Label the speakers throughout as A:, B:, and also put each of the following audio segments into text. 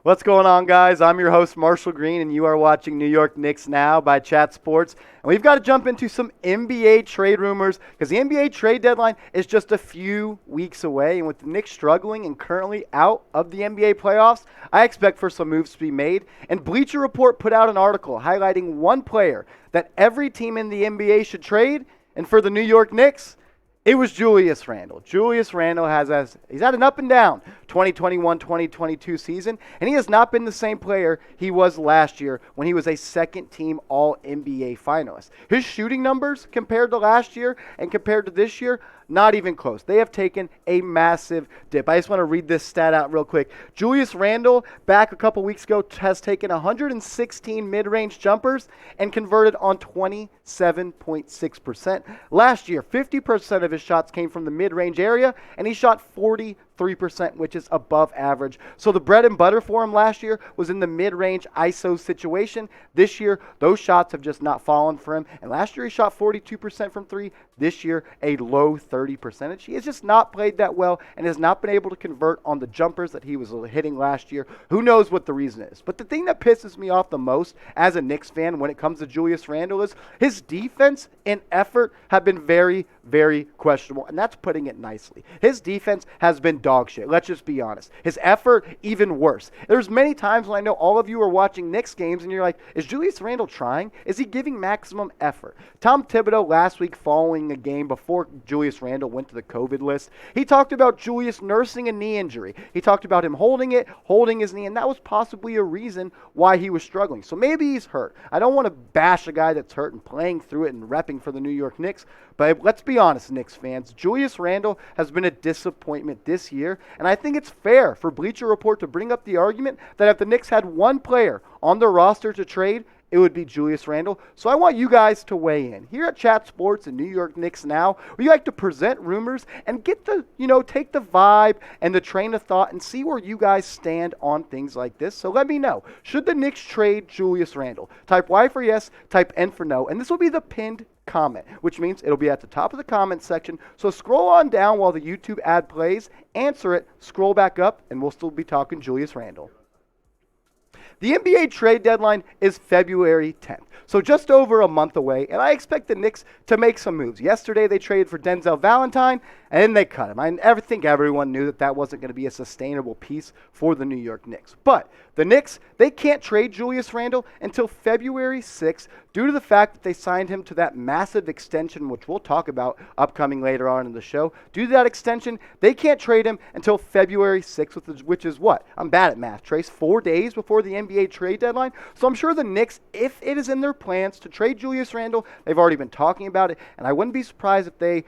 A: What's going on, guys? I'm your host, Marshall Green, and you are watching New York Knicks Now by Chat Sports. And we've got to jump into some NBA trade rumors because the NBA trade deadline is just a few weeks away. And with the Knicks struggling and currently out of the NBA playoffs, I expect for some moves to be made. And Bleacher Report put out an article highlighting one player that every team in the NBA should trade. And for the New York Knicks, it was Julius Randle. Julius Randle he's had an up and down 2021-2022 season, and he has not been the same player he was last year when he was a second-team All-NBA finalist. His shooting numbers compared to last year and compared to this year, not even close. They have taken a massive dip. I just want to read this stat out real quick. Julius Randle, back a couple weeks ago, has taken 116 mid-range jumpers and converted on 27.6%. Last year, 50% of his shots came from the mid-range area, and he shot 43%, which is above average. So the bread and butter for him last year was in the mid-range ISO situation. This year, those shots have just not fallen for him. And last year, he shot 42% from three. This year, a low 30%. He has just not played that well and has not been able to convert on the jumpers that he was hitting last year. Who knows what the reason is? But the thing that pisses me off the most as a Knicks fan when it comes to Julius Randle is his defense and effort have been very, very questionable, and that's putting it nicely. His defense has been dog shit. Let's just be honest. His effort, even worse. There's many times when I know all of you are watching Knicks games and you're like, is Julius Randle trying? Is he giving maximum effort? Tom Thibodeau last week following a game before Julius Randle went to the COVID list, he talked about Julius nursing a knee injury. He talked about him holding his knee, and that was possibly a reason why he was struggling. So maybe he's hurt. I don't want to bash a guy that's hurt and playing through it and repping for the New York Knicks, but let's be honest, Knicks fans. Julius Randle has been a disappointment this year, and I think it's fair for Bleacher Report to bring up the argument that if the Knicks had one player on their roster to trade, it would be Julius Randle. So I want you guys to weigh in. Here at Chat Sports and New York Knicks Now, we like to present rumors and get the, take the vibe and the train of thought and see where you guys stand on things like this. So let me know. Should the Knicks trade Julius Randle? Type Y for yes, type N for no, and this will be the pinned comment, which means it'll be at the top of the comment section. So scroll on down while the YouTube ad plays, answer it, scroll back up, and we'll still be talking Julius Randle. The NBA trade deadline is February 10th, so just over a month away, and I expect the Knicks to make some moves. Yesterday, they traded for Denzel Valentine, and then they cut him. I think everyone knew that wasn't going to be a sustainable piece for the New York Knicks. But the Knicks, they can't trade Julius Randle until February 6th due to the fact that they signed him to that massive extension, which we'll talk about upcoming later on in the show. Due to that extension, they can't trade him until February 6th, which is what? I'm bad at math, Trace. 4 days before the NBA trade deadline. So I'm sure the Knicks, if it is in their plans to trade Julius Randle, they've already been talking about it, and I wouldn't be surprised if they,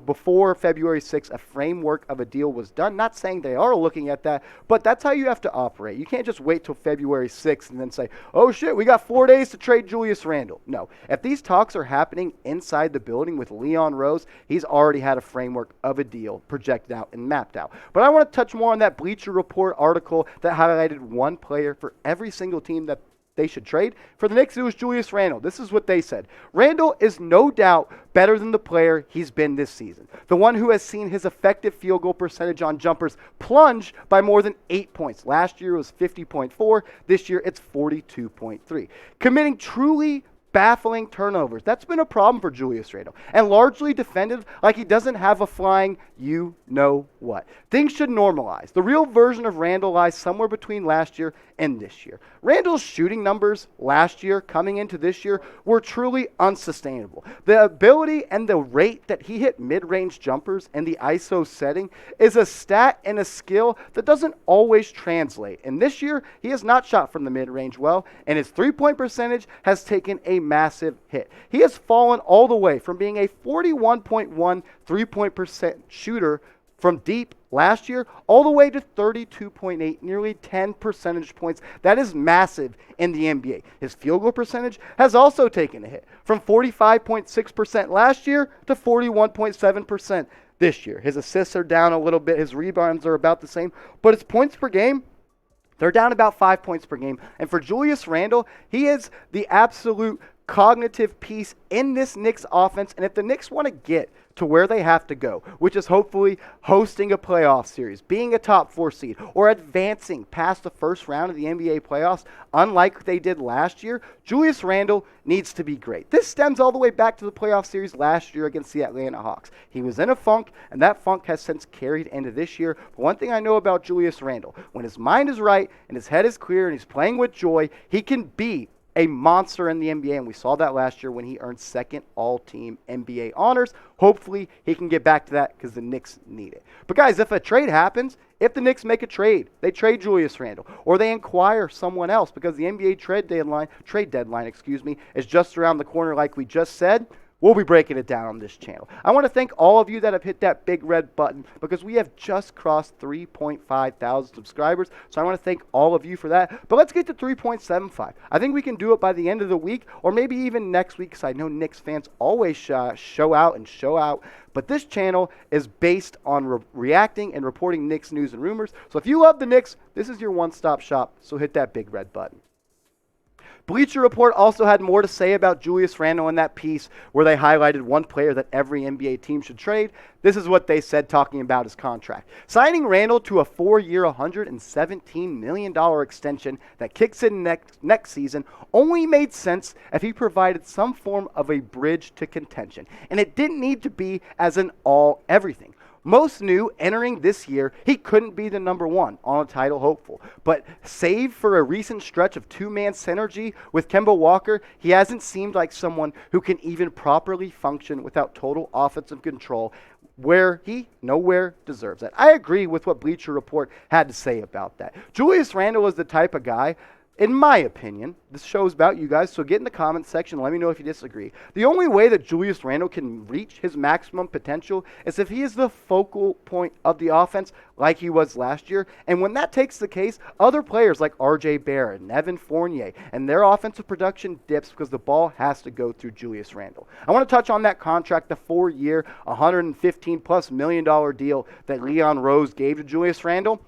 A: before February 6th, a framework of a deal was done. Not saying they are looking at that, but that's how you have to operate. You can't just wait till February 6th and then say, oh shit, we got 4 days to trade Julius Randle. No. If these talks are happening inside the building with Leon Rose, he's already had a framework of a deal projected out and mapped out. But I want to touch more on that Bleacher Report article that highlighted one player for every single team that they should trade. For the Knicks, it was Julius Randle. This is what they said. Randle is no doubt better than the player he's been this season. The one who has seen his effective field goal percentage on jumpers plunge by more than 8 points. Last year it was 50.4. This year it's 42.3. Committing truly baffling turnovers. That's been a problem for Julius Randle, and largely defended like he doesn't have a flying you-know-what. Things should normalize. The real version of Randle lies somewhere between last year and this year. Randle's shooting numbers last year coming into this year were truly unsustainable. The ability and the rate that he hit mid-range jumpers in the ISO setting is a stat and a skill that doesn't always translate. And this year, he has not shot from the mid-range well, and his three-point percentage has taken a massive hit. He has fallen all the way from being a 41.1 three-point percent shooter from deep last year all the way to 32.8, nearly 10 percentage points. That is massive in the NBA. His field goal percentage has also taken a hit from 45.6% last year to 41.7% this year. His assists are down a little bit. His rebounds are about the same, but his points per game, they're down about 5 points per game. And for Julius Randle, he is the absolute cognitive piece in this Knicks offense. And if the Knicks want to get to where they have to go, which is hopefully hosting a playoff series, being a top 4 seed, or advancing past the first round of the NBA playoffs, unlike they did last year, Julius Randle needs to be great. This stems all the way back to the playoff series last year against the Atlanta Hawks. He was in a funk, and that funk has since carried into this year. But one thing I know about Julius Randle, when his mind is right and his head is clear and he's playing with joy, he can be a monster in the NBA, and we saw that last year when he earned second all-team NBA honors. Hopefully, he can get back to that because the Knicks need it. But guys, if a trade happens, if the Knicks make a trade, they trade Julius Randle, or they acquire someone else because the NBA trade deadline, is just around the corner like we just said, we'll be breaking it down on this channel. I want to thank all of you that have hit that big red button because we have just crossed 3.5 thousand subscribers. So I want to thank all of you for that. But let's get to 3.75. I think we can do it by the end of the week or maybe even next week because I know Knicks fans always show out. But this channel is based on reacting and reporting Knicks news and rumors. So if you love the Knicks, this is your one-stop shop. So hit that big red button. Bleacher Report also had more to say about Julius Randle in that piece where they highlighted one player that every NBA team should trade. This is what they said talking about his contract. Signing Randle to a 4-year, $117 million extension that kicks in next season only made sense if he provided some form of a bridge to contention. And it didn't need to be as an all-everything. Most knew entering this year he couldn't be the number one on a title hopeful. But save for a recent stretch of two-man synergy with Kemba Walker, he hasn't seemed like someone who can even properly function without total offensive control where he nowhere deserves that. I agree with what Bleacher Report had to say about that. Julius Randle is the type of guy, in my opinion, this show is about you guys, so get in the comments section and let me know if you disagree. The only way that Julius Randle can reach his maximum potential is if he is the focal point of the offense like he was last year. And when that takes the case, other players like R.J. Barrett and Evan Fournier and their offensive production dips because the ball has to go through Julius Randle. I want to touch on that contract, the 4-year, $115+ million deal that Leon Rose gave to Julius Randle.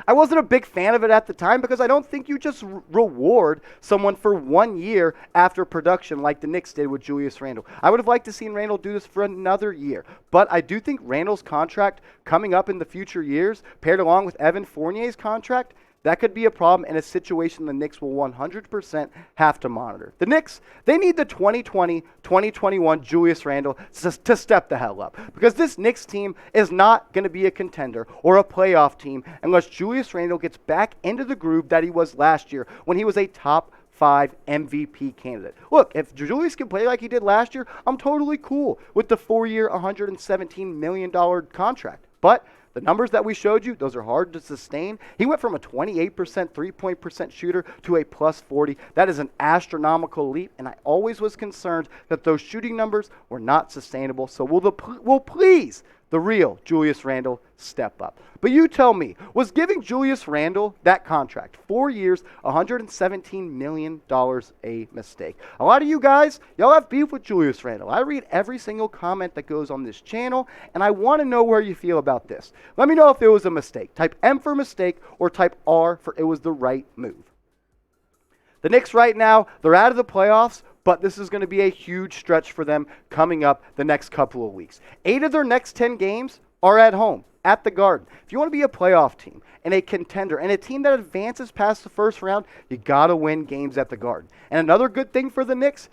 A: I wasn't a big fan of it at the time because I don't think you just reward someone for 1 year after production like the Knicks did with Julius Randle. I would have liked to see Randle do this for another year. But I do think Randle's contract coming up in the future years, paired along with Evan Fournier's contract, that could be a problem and a situation the Knicks will 100% have to monitor. The Knicks, they need the 2020-2021 Julius Randle to step the hell up because this Knicks team is not going to be a contender or a playoff team unless Julius Randle gets back into the groove that he was last year when he was a top 5 MVP candidate. Look, if Julius can play like he did last year, I'm totally cool with the 4-year, $117 million contract. But the numbers that we showed you, those are hard to sustain. He went from a 28% three-point percent shooter to a plus 40. That is an astronomical leap, and I always was concerned that those shooting numbers were not sustainable. So will please the real Julius Randle step up. But you tell me, was giving Julius Randle that contract, 4 years, $117 million, a mistake? A lot of you guys, y'all have beef with Julius Randle. I read every single comment that goes on this channel, and I want to know where you feel about this. Let me know if it was a mistake. Type M for mistake or type R for it was the right move. The Knicks right now, they're out of the playoffs, but this is going to be a huge stretch for them coming up the next couple of weeks. 8 of their next 10 games are at home, at the Garden. If you want to be a playoff team and a contender and a team that advances past the first round, you got to win games at the Garden. And another good thing for the Knicks,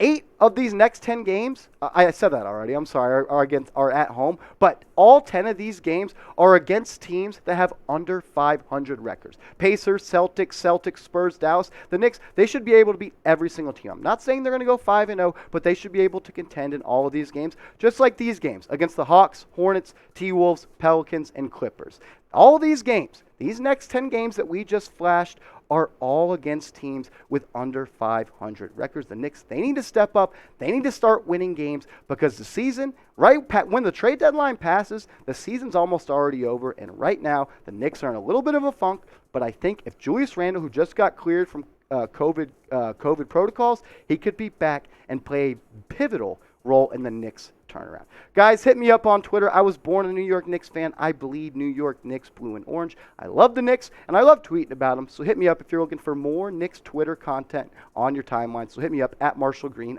A: 8 of these next 10 games, I said that already, I'm sorry, are at home, but all 10 of these games are against teams that have under 500 records. Pacers, Celtics, Spurs, Dallas. The Knicks, they should be able to beat every single team. I'm not saying they're going to go 5-0, but they should be able to contend in all of these games, just like these games against the Hawks, Hornets, T-Wolves, Pelicans, and Clippers. All these games, these next 10 games that we just flashed, are all against teams with under 500 records. The Knicks, they need to step up. They need to start winning games because the season, right when the trade deadline passes, the season's almost already over. And right now, the Knicks are in a little bit of a funk. But I think if Julius Randle, who just got cleared from COVID protocols, he could be back and play a pivotal role in the Knicks turnaround. Guys, hit me up on Twitter. I was born a New York Knicks fan. I bleed New York Knicks blue and orange. I love the Knicks, and I love tweeting about them. So hit me up if you're looking for more Knicks Twitter content on your timeline. So hit me up at @MarshallGreen_.